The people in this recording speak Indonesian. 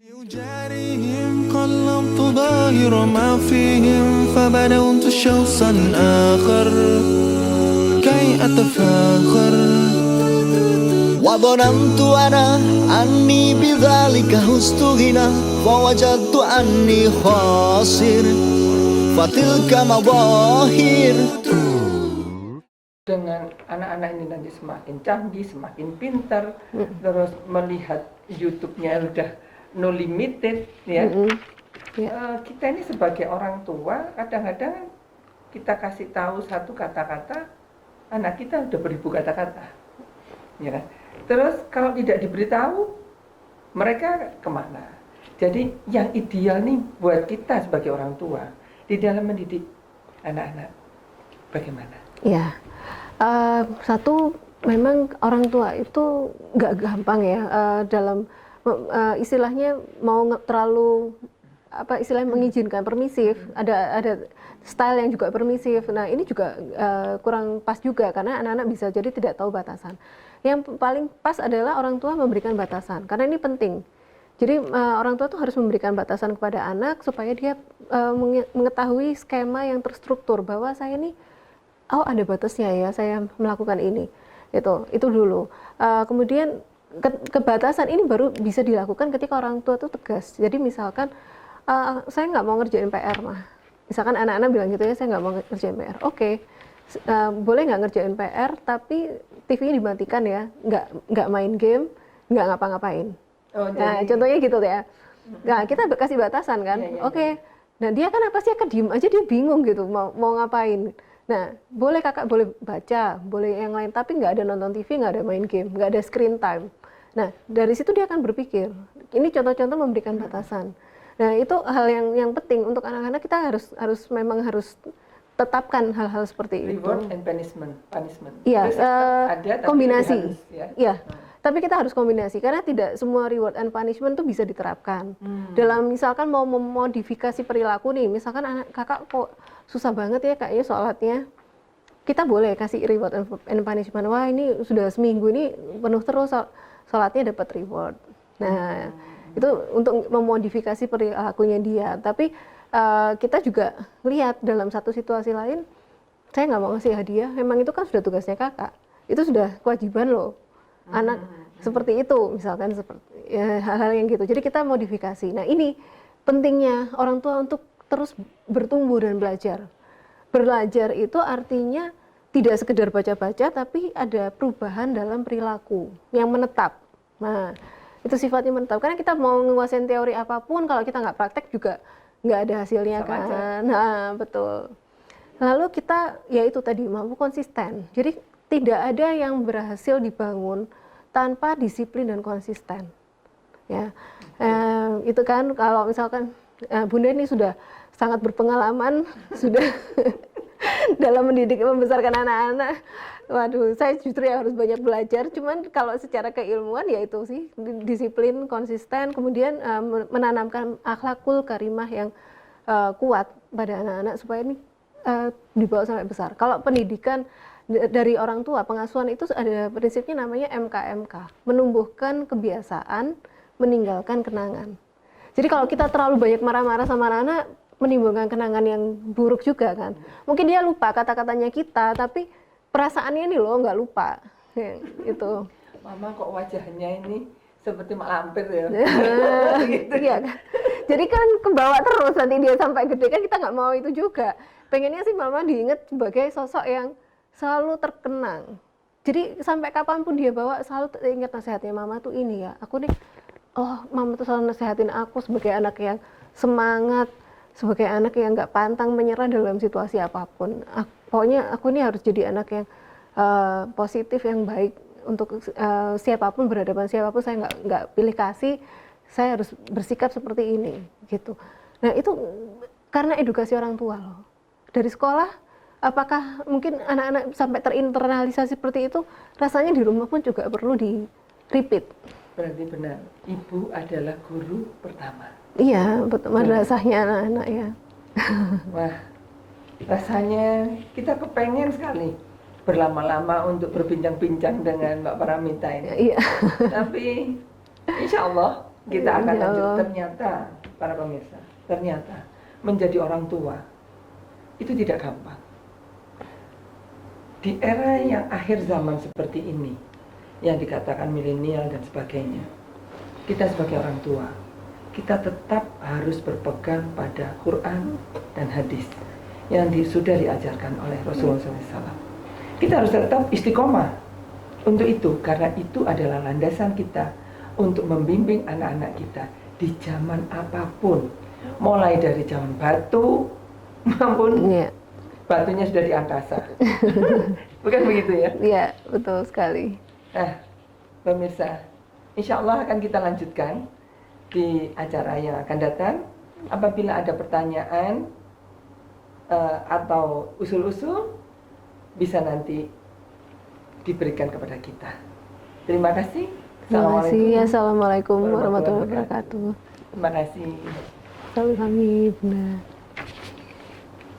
يجاريهم قلبت ظاهر ما فيهم فبدأت شخصا آخر كي أتفاخر وظننت أنا أني بذلك هزت غنى فوجدت أني خاسر فتلك مظاهر. Dengan anak-anak ini nanti semakin canggih, semakin pintar, terus melihat YouTube-nya udah no limited, ya. Kita ini sebagai orang tua, kadang-kadang kita kasih tahu satu kata-kata, anak kita udah beribu kata-kata, ya kan? Terus kalau tidak diberitahu, mereka kemana? Jadi yang ideal nih buat kita sebagai orang tua di dalam mendidik anak-anak, bagaimana? Ya. Satu, memang orang tua itu nggak gampang ya dalam istilahnya mau terlalu istilahnya mengizinkan permisif, ada style yang juga permisif. Nah ini juga kurang pas juga karena anak-anak bisa jadi tidak tahu batasan. Yang paling pas adalah orang tua memberikan batasan karena ini penting. Jadi orang tua tuh harus memberikan batasan kepada anak supaya dia mengetahui skema yang terstruktur bahwa saya ini oh ada batasnya ya saya melakukan ini, itu dulu. Kemudian kebatasan ini baru bisa dilakukan ketika orang tua itu tegas. Jadi misalkan saya nggak mau ngerjain PR mah, misalkan anak-anak bilang gitu ya, saya nggak mau ngerjain PR. Oke, boleh nggak ngerjain PR tapi TV-nya dimatikan ya, nggak main game, nggak ngapa-ngapain. Nah contohnya gitu ya. Nah kita kasih batasan kan, oke. Nah dia kan pasti akan diem aja, dia bingung gitu mau ngapain. Nah, boleh kakak boleh baca, boleh yang lain, tapi nggak ada nonton TV, nggak ada main game, nggak ada screen time. Nah, dari situ dia akan berpikir. Ini contoh-contoh memberikan batasan. Nah, itu hal yang penting untuk anak-anak, kita memang harus tetapkan hal-hal seperti itu. Reward and punishment. Iya, kombinasi. Ya. Tapi kita harus kombinasi karena tidak semua reward and punishment itu bisa diterapkan. Dalam misalkan mau memodifikasi perilaku nih, misalkan anak kakak kok susah banget ya kayaknya sholatnya, kita boleh kasih reward and punishment. Wah ini sudah seminggu ini penuh terus sholatnya dapat reward. Nah itu untuk memodifikasi perilakunya dia. Tapi kita juga lihat dalam satu situasi lain, saya nggak mau ngasih hadiah, memang itu kan sudah tugasnya kakak, itu sudah kewajiban loh. Anak seperti itu misalkan seperti hal-hal yang gitu. Jadi kita modifikasi. Nah ini pentingnya orang tua untuk terus bertumbuh dan belajar. Belajar itu artinya tidak sekedar baca-baca, tapi ada perubahan dalam perilaku yang menetap. Nah itu sifatnya menetap. Karena kita mau menguasai teori apapun, kalau kita nggak praktek juga nggak ada hasilnya kan. Nah betul. Lalu kita ya itu tadi mampu konsisten. Jadi tidak ada yang berhasil dibangun tanpa disiplin dan konsisten. Ya, itu kan kalau misalkan Bunda ini sudah sangat berpengalaman, sudah dalam mendidik membesarkan anak-anak. Waduh, saya justru yang harus banyak belajar. Cuman kalau secara keilmuan ya itu sih disiplin, konsisten, kemudian menanamkan akhlakul karimah yang kuat pada anak-anak supaya ini dibawa sampai besar. Kalau pendidikan dari orang tua, pengasuhan itu ada prinsipnya namanya MKMK, menumbuhkan kebiasaan, meninggalkan kenangan. Jadi kalau kita terlalu banyak marah-marah sama anak-anak, menimbulkan kenangan yang buruk juga kan. Mungkin dia lupa kata-katanya kita, tapi perasaannya ini loh nggak lupa. Itu. Mama kok wajahnya ini seperti mak lampir ya. Gitu. Iya kan. Jadi kan kebawa terus nanti dia sampai gede kan, kita nggak mau itu juga. Pengennya sih mama diingat sebagai sosok yang selalu terkenang. Jadi sampai kapanpun dia bawa selalu ingat nasihatnya mama tuh ini ya. Aku nih, oh mama tuh selalu nasihatin aku sebagai anak yang semangat, sebagai anak yang nggak pantang menyerah dalam situasi apapun. Pokoknya aku ini harus jadi anak yang positif, yang baik untuk siapapun, berhadapan siapapun saya nggak pilih kasih. Saya harus bersikap seperti ini, gitu. Nah itu karena edukasi orang tua loh. Dari sekolah, apakah mungkin anak-anak sampai terinternalisasi seperti itu, rasanya di rumah pun juga perlu di-repeat. Berarti benar, ibu adalah guru pertama. Iya, betul, madrasahnya anak-anak ya. Wah, rasanya kita kepengen sekali berlama-lama untuk berbincang-bincang dengan Mbak Paramita ini. Iya. Tapi insya Allah Kita akan Ya lanjut. Allah. Ternyata, para pemirsa, ternyata menjadi orang tua itu tidak gampang. Di era yang akhir zaman seperti ini, yang dikatakan milenial dan sebagainya, kita sebagai orang tua, kita tetap harus berpegang pada Quran dan hadis yang sudah diajarkan oleh Rasulullah SAW. Kita harus tetap istiqomah untuk itu, karena itu adalah landasan kita untuk membimbing anak-anak kita di zaman apapun, mulai dari zaman batu maupun Iya, batunya sudah di angkasa. Bukan begitu ya? iya, betul sekali. Nah, pemirsa, insya Allah akan kita lanjutkan di acara yang akan datang. Apabila ada pertanyaan atau usul-usul, bisa nanti diberikan kepada kita. Terima kasih. Terima kasih. Assalamualaikum warahmatullahi warahmatullahi wabarakatuh. Terima kasih. Sami-sami, Bunda.